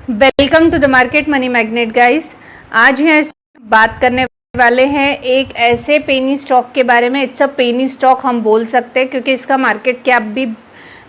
Welcome to the market money magnet guys. आज यहाँ बात करने वाले हैं एक ऐसे पेनी स्टॉक के बारे में। इट्स अ पेनी स्टॉक हम बोल सकते हैं क्योंकि इसका मार्केट कैप भी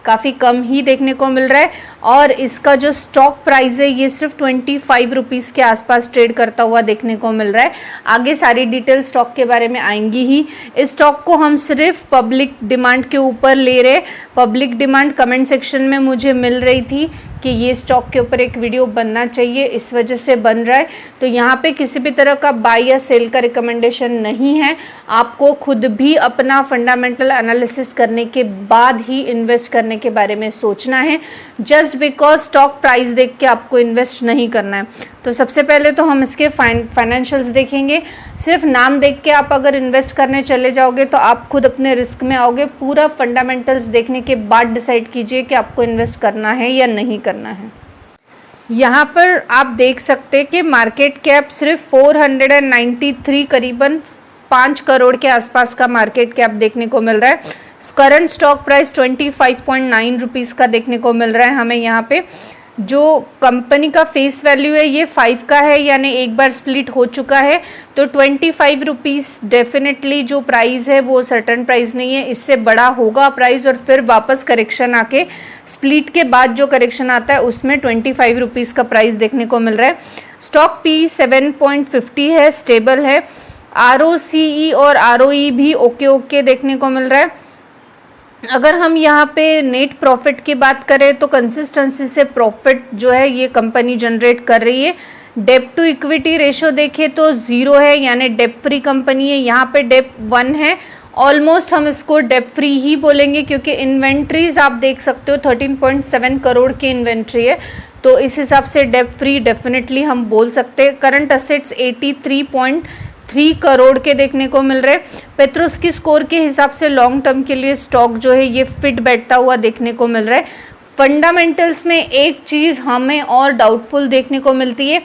काफ़ी कम ही देखने को मिल रहा है और इसका जो स्टॉक प्राइस है ये सिर्फ 25 रुपीज़ के आसपास ट्रेड करता हुआ देखने को मिल रहा है। आगे सारी डिटेल स्टॉक के बारे में आएंगी ही। इस स्टॉक को हम सिर्फ पब्लिक डिमांड के ऊपर ले रहे। पब्लिक डिमांड कमेंट सेक्शन में मुझे मिल रही थी कि ये स्टॉक के ऊपर एक वीडियो बनना चाहिए, इस वजह से बन रहा है। तो यहाँ पे किसी भी तरह का बाय या सेल का रिकमेंडेशन नहीं है। आपको खुद भी अपना फंडामेंटल एनालिसिस करने के बाद ही इन्वेस्ट करने के बारे में सोचना है। जस्ट बिकॉज स्टॉक प्राइस देख के आपको इन्वेस्ट नहीं करना है। तो सबसे पहले तो हम इसके फाइनेंशियल्स देखेंगे। सिर्फ नाम देख के आप अगर इन्वेस्ट करने चले जाओगे तो आप खुद अपने रिस्क में आओगे। पूरा फंडामेंटल्स देखने के बाद डिसाइड कीजिए कि आपको इन्वेस्ट करना है या नहीं करना है। यहाँ पर आप देख सकते हैं कि मार्केट कैप सिर्फ 493 करीबन 5 करोड़ के आसपास का मार्केट कैप देखने को मिल रहा है। करंट स्टॉक प्राइस 25.9 रुपीज़ का देखने को मिल रहा है हमें। यहाँ पे जो कंपनी का फेस वैल्यू है ये 5 का है, यानी एक बार स्प्लिट हो चुका है। तो 25 रुपीज़ डेफिनेटली जो प्राइस है वो सर्टन प्राइस नहीं है, इससे बड़ा होगा प्राइस और फिर वापस करेक्शन आके स्प्लिट के बाद जो करेक्शन आता है उसमें 25 रुपीज़ का प्राइस देखने को मिल रहा है। स्टॉक पी 7.50 है, स्टेबल है। ROCE और ROE भी ओके देखने को मिल रहा है। अगर हम यहाँ पे नेट प्रॉफिट की बात करें तो कंसिस्टेंसी से प्रॉफिट जो है ये कंपनी जनरेट कर रही है। डेप टू इक्विटी रेशो देखें तो 0 है, यानी डेप फ्री कंपनी है। यहाँ पे डेप 1 है। ऑलमोस्ट हम इसको डेप फ्री ही बोलेंगे क्योंकि इन्वेंट्रीज आप देख सकते हो 13.7 करोड़ की इन्वेंट्री है, तो इस हिसाब से डेप फ्री डेफिनेटली हम बोल सकते हैं। करंट असेट्स 83.3 करोड़ के देखने को मिल रहे। पेट्रोस्की स्कोर के हिसाब से लॉन्ग टर्म के लिए स्टॉक जो है ये फिट बैठता हुआ देखने को मिल रहा है। फंडामेंटल्स में एक चीज़ हमें और डाउटफुल देखने को मिलती है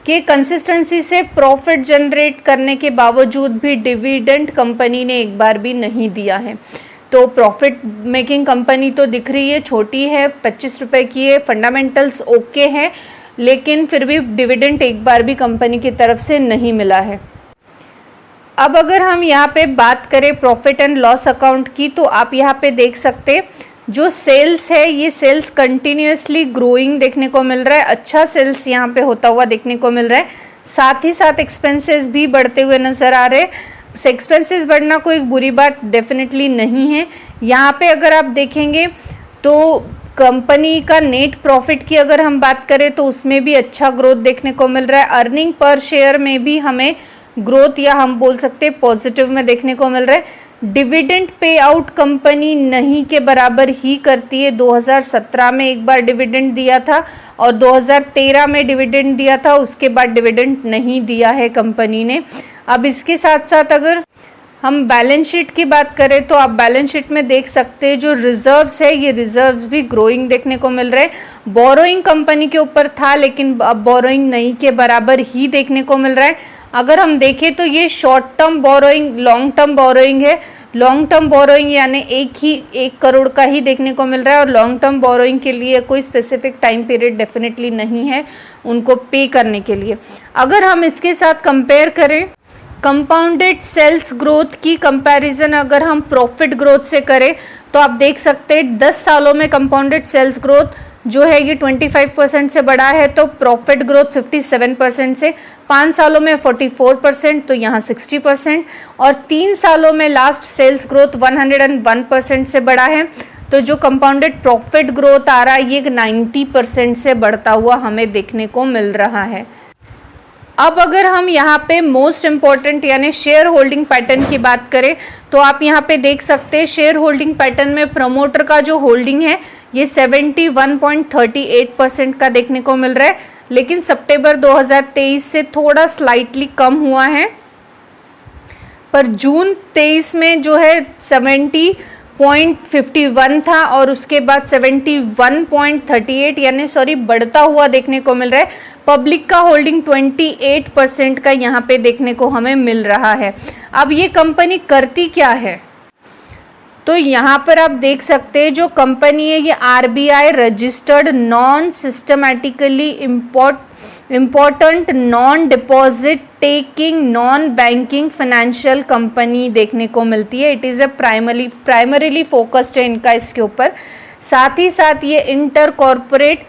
कि कंसिस्टेंसी से प्रॉफिट जनरेट करने के बावजूद भी डिविडेंड कंपनी ने एक बार भी नहीं दिया है। तो प्रॉफिट मेकिंग कंपनी तो दिख रही है, छोटी है, 25 रुपये की है, फंडामेंटल्स ओके है, लेकिन फिर भी डिविडेंड एक बार भी कंपनी की तरफ से नहीं मिला है। अब अगर हम यहाँ पे बात करें प्रॉफिट एंड लॉस अकाउंट की तो आप यहाँ पे देख सकते हैं जो सेल्स है ये सेल्स कंटिन्यूसली ग्रोइंग देखने को मिल रहा है। अच्छा सेल्स यहाँ पे होता हुआ देखने को मिल रहा है। साथ ही साथ एक्सपेंसेस भी बढ़ते हुए नज़र आ रहे हैं। एक्सपेंसेस बढ़ना कोई बुरी बात डेफिनेटली नहीं है। यहाँ पे अगर आप देखेंगे तो कंपनी का नेट प्रॉफिट की अगर हम बात करें तो उसमें भी अच्छा ग्रोथ देखने को मिल रहा है। अर्निंग पर शेयर में भी हमें ग्रोथ या हम बोल सकते हैं पॉजिटिव में देखने को मिल रहा है। डिविडेंड पे आउट कंपनी नहीं के बराबर ही करती है। 2017 में एक बार डिविडेंड दिया था और 2013 में डिविडेंड दिया था, उसके बाद डिविडेंड नहीं दिया है कंपनी ने। अब इसके साथ साथ अगर हम बैलेंस शीट की बात करें तो आप बैलेंस शीट में देख सकते हैं जो रिजर्व्स है ये रिजर्व्स भी ग्रोइंग देखने को मिल रहे हैं। बोरोइंग कंपनी के ऊपर था लेकिन अब बोरोइंग नहीं के बराबर ही देखने को मिल रहा है। अगर हम देखें तो ये short term borrowing long term borrowing है। लॉन्ग टर्म बोरोइंग यानी 1 करोड़ का ही देखने को मिल रहा है और लॉन्ग टर्म बोरोइंग के लिए कोई स्पेसिफिक टाइम पीरियड डेफिनेटली नहीं है उनको पे करने के लिए। अगर हम इसके साथ कंपेयर करें कंपाउंडेड सेल्स ग्रोथ की कंपैरिजन अगर हम प्रॉफिट ग्रोथ से करें तो आप देख सकते हैं 10 सालों में कंपाउंडेड सेल्स ग्रोथ जो है ये 25% से बढ़ा है, तो प्रॉफिट ग्रोथ 57% से, 5 सालों में 44%, तो यहाँ 60%, और 3 सालों में लास्ट सेल्स ग्रोथ 101% से बढ़ा है। तो जो कंपाउंडेड प्रॉफिट ग्रोथ आ रहा है ये 90% से बढ़ता हुआ हमें देखने को मिल रहा है। अब अगर हम यहाँ पे मोस्ट इम्पॉर्टेंट यानी शेयर होल्डिंग पैटर्न की बात करें तो आप यहाँ पे देख सकते हैं शेयर होल्डिंग पैटर्न में प्रमोटर का जो होल्डिंग है ये 71.38% का देखने को मिल रहा है, लेकिन सितंबर 2023 से थोड़ा स्लाइटली कम हुआ है। पर जून 23 में जो है 70.51 था और उसके बाद 71.38 यानी बढ़ता हुआ देखने को मिल रहा है। पब्लिक का होल्डिंग 28% का यहाँ पे देखने को हमें मिल रहा है। अब ये कंपनी करती क्या है? तो यहाँ पर आप देख सकते हैं जो कंपनी है ये RBI registered non systematically important non deposit taking non banking financial company देखने को मिलती है। It is a primarily focused है इनका इसके ऊपर। साथ ही साथ ये इंटर कॉर्पोरेट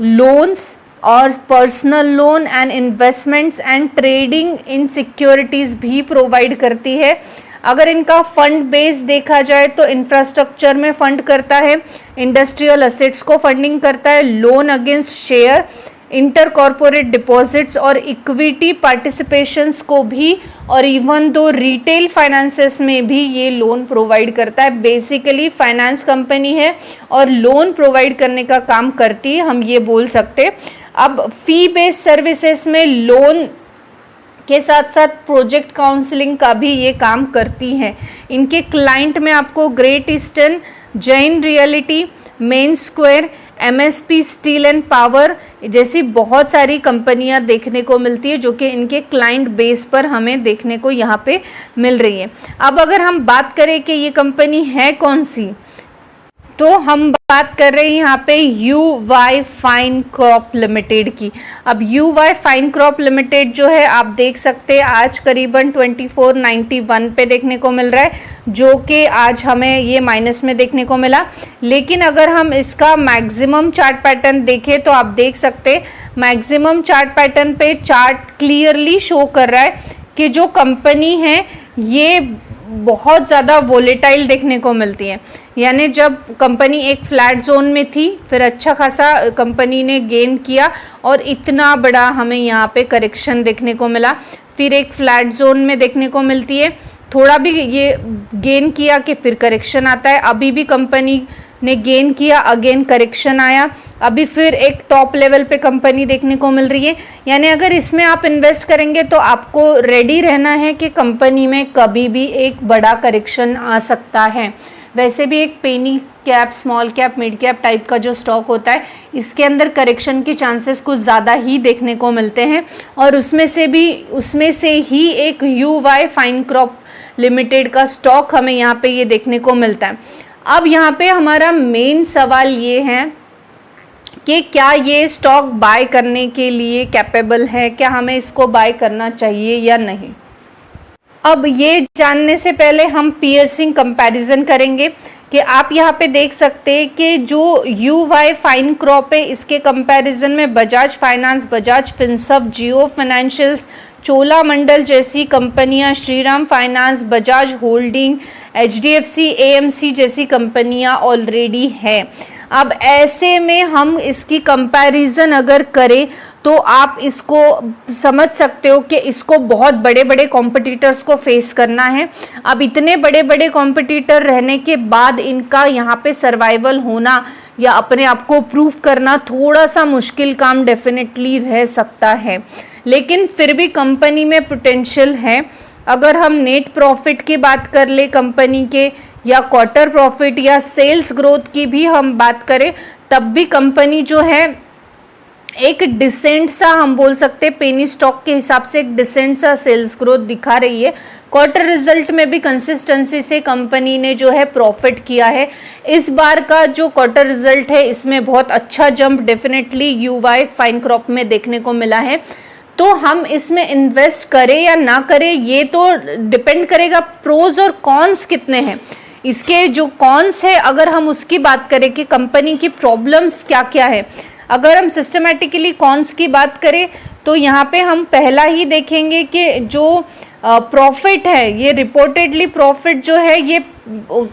लोन्स और personal loan and investments and trading in securities भी प्रोवाइड करती है। अगर इनका फंड बेस देखा जाए तो इंफ्रास्ट्रक्चर में फंड करता है, इंडस्ट्रियल असेट्स को फंडिंग करता है, loan against share, inter corporate deposits और इक्विटी पार्टिसिपेशंस को भी, और इवन दो रिटेल फाइनेंसेस में भी ये लोन प्रोवाइड करता है। बेसिकली फाइनेंस कंपनी है और लोन प्रोवाइड करने का काम करती है, हम ये बोल सकते। अब फी बेस्ड सर्विसेज में लोन के साथ साथ प्रोजेक्ट काउंसलिंग का भी ये काम करती हैं। इनके क्लाइंट में आपको great eastern, Jain reality, main square, MSP steel and power जैसी बहुत सारी कंपनियां देखने को मिलती है जो कि इनके क्लाइंट बेस पर हमें देखने को यहाँ पे मिल रही है। अब अगर हम बात करें कि ये कंपनी है कौन सी, तो हम बात कर रहे हैं यहाँ पे UI फाइन क्रॉप लिमिटेड की। अब UI फाइन क्रॉप लिमिटेड जो है आप देख सकते हैं आज करीबन 2491 पे देखने को मिल रहा है, जो कि आज हमें ये माइनस में देखने को मिला। लेकिन अगर हम इसका मैक्सिमम चार्ट पैटर्न देखें तो आप देख सकते मैक्सिमम चार्ट पैटर्न पे चार्ट क्लियरली शो कर रहा है कि जो कंपनी है ये बहुत ज़्यादा वोलेटाइल देखने को मिलती है। यानी जब कंपनी एक फ्लैट जोन में थी, फिर अच्छा खासा कंपनी ने गेन किया और इतना बड़ा हमें यहाँ पे करेक्शन देखने को मिला, फिर एक फ्लैट जोन में देखने को मिलती है, थोड़ा भी ये गेन किया कि फिर करेक्शन आता है। अभी भी कंपनी ने गेन किया, अगेन करेक्शन आया, अभी फिर एक टॉप लेवल पे कंपनी देखने को मिल रही है। यानी अगर इसमें आप इन्वेस्ट करेंगे तो आपको रेडी रहना है कि कंपनी में कभी भी एक बड़ा करेक्शन आ सकता है। वैसे भी एक penny cap, small cap, mid cap type का जो स्टॉक होता है, इसके अंदर करेक्शन के चांसेस कुछ ज़्यादा ही देखने को मिलते हैं, और उसमें से ही एक UI फाइन क्रॉप लिमिटेड का स्टॉक हमें यहाँ पे ये देखने को मिलता है। अब यहाँ पे हमारा मेन सवाल ये है कि क्या ये स्टॉक बाय करने के लिए कैपेबल है, क्या हमें इसको बाय करना चाहिए या नहीं। अब ये जानने से पहले हम पियर्सिंग कंपैरिजन करेंगे कि आप यहाँ पे देख सकते हैं कि जो UI फाइन क्रॉप है इसके कंपैरिजन में बजाज फाइनेंस, बजाज फिनसर्व, जियो फाइनेंशियल्स, चोलामंडल जैसी कंपनियां, Shriram finance, Bajaj holding, HDFC, AMC जैसी कंपनियां ऑलरेडी हैं। अब ऐसे में हम इसकी कंपैरिजन अगर करें तो आप इसको समझ सकते हो कि इसको बहुत बड़े बड़े कॉम्पिटिटर्स को फेस करना है। अब इतने बड़े बड़े कॉम्पिटिटर रहने के बाद इनका यहाँ पे सर्वाइवल होना या अपने आप को प्रूव करना थोड़ा सा मुश्किल काम डेफिनेटली रह सकता है, लेकिन फिर भी कंपनी में पोटेंशियल है। अगर हम नेट प्रॉफिट की बात कर ले कंपनी के, या क्वार्टर प्रॉफिट या सेल्स ग्रोथ की भी हम बात करें, तब भी कंपनी जो है एक डिसेंट सा, हम बोल सकते हैं पेनी स्टॉक के हिसाब से एक डिसेंट सा सेल्स ग्रोथ दिखा रही है। क्वार्टर रिजल्ट में भी कंसिस्टेंसी से कंपनी ने जो है प्रॉफिट किया है। इस बार का जो क्वार्टर रिजल्ट है इसमें बहुत अच्छा jump definitely UI fine crop में देखने को मिला है। तो हम इसमें इन्वेस्ट करें या ना करें ये तो डिपेंड करेगा प्रोज और कॉन्स कितने हैं। इसके जो कॉन्स है अगर हम उसकी बात करें कि कंपनी की प्रॉब्लम्स क्या क्या है, अगर हम सिस्टमैटिकली कॉन्स की बात करें तो यहाँ पे हम पहला ही देखेंगे कि जो प्रॉफिट है, ये रिपोर्टेडली प्रॉफिट जो है ये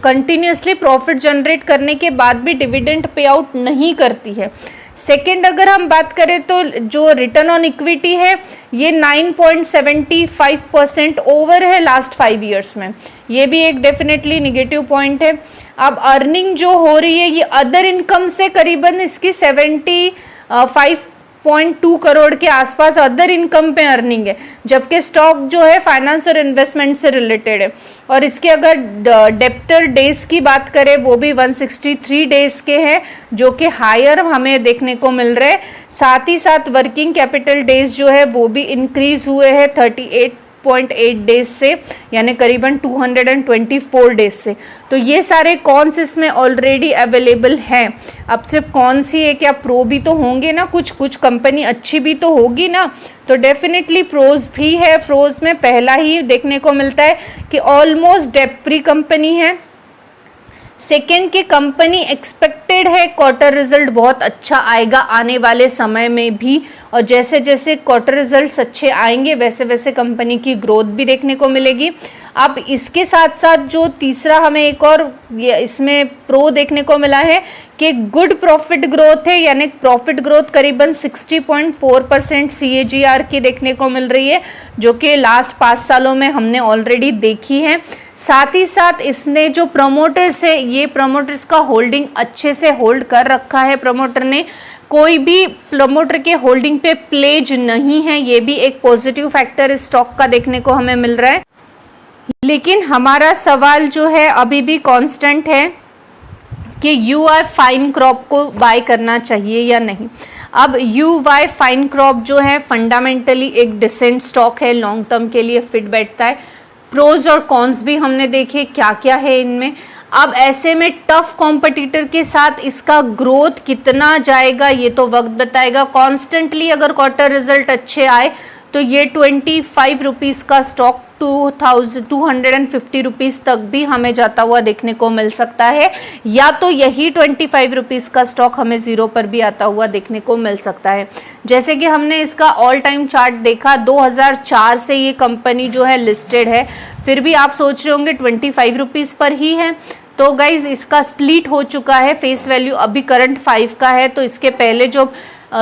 कंटिन्यूसली प्रॉफिट जनरेट करने के बाद भी डिविडेंड पे आउट नहीं करती है। सेकेंड अगर हम बात करें तो जो रिटर्न ऑन इक्विटी है ये 9.75% ओवर है लास्ट 5 ईयर्स में, ये भी एक डेफिनेटली निगेटिव पॉइंट है। अब अर्निंग जो हो रही है ये अदर इनकम से करीबन इसकी 75.2 करोड़ के आसपास अदर इनकम पे अर्निंग है, जबकि स्टॉक जो है फाइनेंस और इन्वेस्टमेंट से रिलेटेड है। और इसके अगर डेप्टर डेज की बात करें वो भी 163 डेज के हैं, जो कि हायर हमें देखने को मिल रहे हैं। साथ ही साथ वर्किंग कैपिटल डेज जो है वो भी इंक्रीज हुए हैं 38 2.8 डेज से, यानी करीबन 224 डेज से। तो ये सारे कॉन्स इसमें ऑलरेडी अवेलेबल हैं। अब सिर्फ कौन सी है, क्या प्रो भी तो होंगे ना, कुछ कुछ कंपनी अच्छी भी तो होगी ना। तो डेफिनेटली प्रोज भी है। प्रोज में पहला ही देखने को मिलता है कि ऑलमोस्ट डेट फ्री कंपनी है। सेकेंड की कंपनी एक्सपेक्टेड है क्वार्टर रिजल्ट बहुत अच्छा आएगा आने वाले समय में भी, और जैसे जैसे क्वार्टर रिजल्ट्स अच्छे आएंगे वैसे वैसे कंपनी की ग्रोथ भी देखने को मिलेगी। अब इसके साथ साथ जो तीसरा हमें एक और इसमें प्रो देखने को मिला है कि गुड प्रॉफिट ग्रोथ है, यानी प्रॉफिट ग्रोथ करीबन 60.4% CAGR की देखने को मिल रही है, जो कि लास्ट 5 सालों में हमने ऑलरेडी देखी है। साथ ही साथ इसने जो प्रमोटर्स है, ये प्रमोटर्स का होल्डिंग अच्छे से होल्ड कर रखा है। प्रमोटर ने कोई भी प्रमोटर के होल्डिंग पे प्लेज नहीं है, ये भी एक पॉजिटिव फैक्टर इस स्टॉक का देखने को हमें मिल रहा है। लेकिन हमारा सवाल जो है अभी भी कांस्टेंट है कि UI फाइन क्रॉप को बाय करना चाहिए या नहीं। अब UI फाइन क्रॉप जो है फंडामेंटली एक डिसेंट स्टॉक है, लॉन्ग टर्म के लिए फिट बैठता है। प्रोज और कॉन्स भी हमने देखे क्या क्या है इनमें। अब ऐसे में टफ कॉम्पिटिटर के साथ इसका ग्रोथ कितना जाएगा ये तो वक्त बताएगा। कॉन्स्टेंटली अगर क्वार्टर रिजल्ट अच्छे आए तो ये 25 रुपीज़ का स्टॉक 250 रुपीज़ तक भी हमें जाता हुआ देखने को मिल सकता है, या तो यही 25 रुपीज़ का स्टॉक हमें ज़ीरो पर भी आता हुआ देखने को मिल सकता है। जैसे कि हमने इसका ऑल टाइम चार्ट देखा, 2004 से ये कंपनी जो है लिस्टेड है, फिर भी आप सोच रहे होंगे 25 रुपीज़ पर ही है। तो गाइज इसका स्प्लिट हो चुका है, फेस वैल्यू अभी करंट 5 का है, तो इसके पहले जो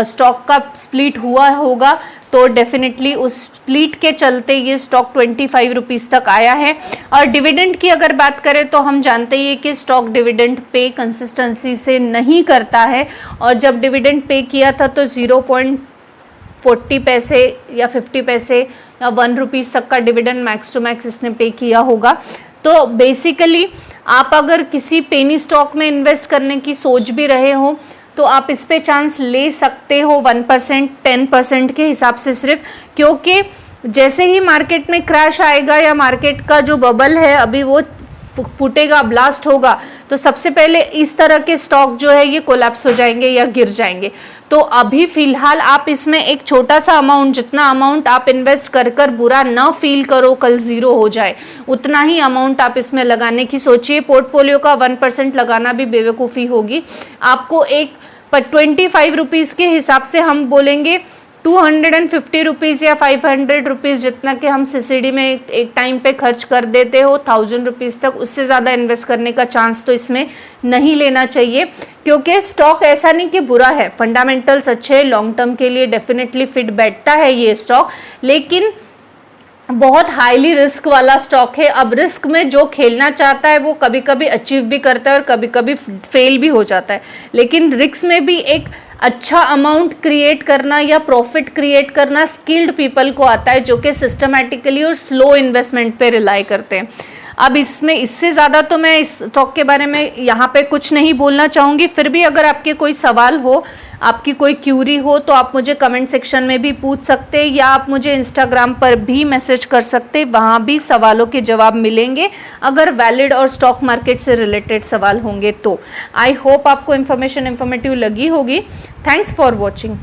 स्टॉक का स्प्लिट हुआ होगा तो डेफिनेटली उस स्प्लिट के चलते ये स्टॉक 25 रुपीज़ तक आया है। और डिविडेंड की अगर बात करें तो हम जानते ही हैं कि स्टॉक डिविडेंड पे कंसिस्टेंसी से नहीं करता है, और जब डिविडेंड पे किया था तो 0.40 पैसे या 50 पैसे या 1 रुपीज़ तक का डिविडेंड मैक्स टू मैक्स इसने पे किया होगा। तो बेसिकली आप अगर किसी पेनी स्टॉक में इन्वेस्ट करने की सोच भी रहे हो तो आप इस पे चांस ले सकते हो 1% 10% के हिसाब से सिर्फ, क्योंकि जैसे ही मार्केट में क्रैश आएगा या मार्केट का जो बबल है अभी वो फूटेगा, ब्लास्ट होगा, तो सबसे पहले इस तरह के स्टॉक जो है ये कोलैप्स हो जाएंगे या गिर जाएंगे। तो अभी फिलहाल आप इसमें एक छोटा सा अमाउंट, जितना अमाउंट आप इन्वेस्ट कर कर बुरा न फील करो कल ज़ीरो हो जाए, उतना ही अमाउंट आप इसमें लगाने की सोचिए। पोर्टफोलियो का 1% लगाना भी बेवकूफ़ी होगी। आपको एक पर 25 रुपीज़ के हिसाब से हम बोलेंगे 250 रुपीज़ या 500 रुपीज़ जितना कि हम CCD में एक टाइम पे खर्च कर देते हो 1000 रुपीज़ तक, उससे ज़्यादा इन्वेस्ट करने का चांस तो इसमें नहीं लेना चाहिए, क्योंकि स्टॉक ऐसा नहीं कि बुरा है, फंडामेंटल्स अच्छे, लॉन्ग टर्म के लिए डेफिनेटली फिट बैठता है ये स्टॉक, लेकिन बहुत हाईली रिस्क वाला स्टॉक है। अब रिस्क में जो खेलना चाहता है वो कभी कभी अचीव भी करता है और कभी कभी फेल भी हो जाता है, लेकिन रिस्क में भी एक अच्छा अमाउंट क्रिएट करना या प्रॉफिट क्रिएट करना स्किल्ड पीपल को आता है, जो कि सिस्टमैटिकली और स्लो इन्वेस्टमेंट पे रिलाई करते हैं। अब इसमें इससे ज़्यादा तो मैं इस स्टॉक के बारे में यहाँ पे कुछ नहीं बोलना चाहूँगी। फिर भी अगर आपके कोई सवाल हो, आपकी कोई क्यूरी हो, तो आप मुझे कमेंट सेक्शन में भी पूछ सकते हैं, या आप मुझे इंस्टाग्राम पर भी मैसेज कर सकते हैं, वहाँ भी सवालों के जवाब मिलेंगे अगर वैलिड और स्टॉक मार्केट से रिलेटेड सवाल होंगे तो। आई होप आपको इन्फॉर्मेटिव लगी होगी। Thanks for watching.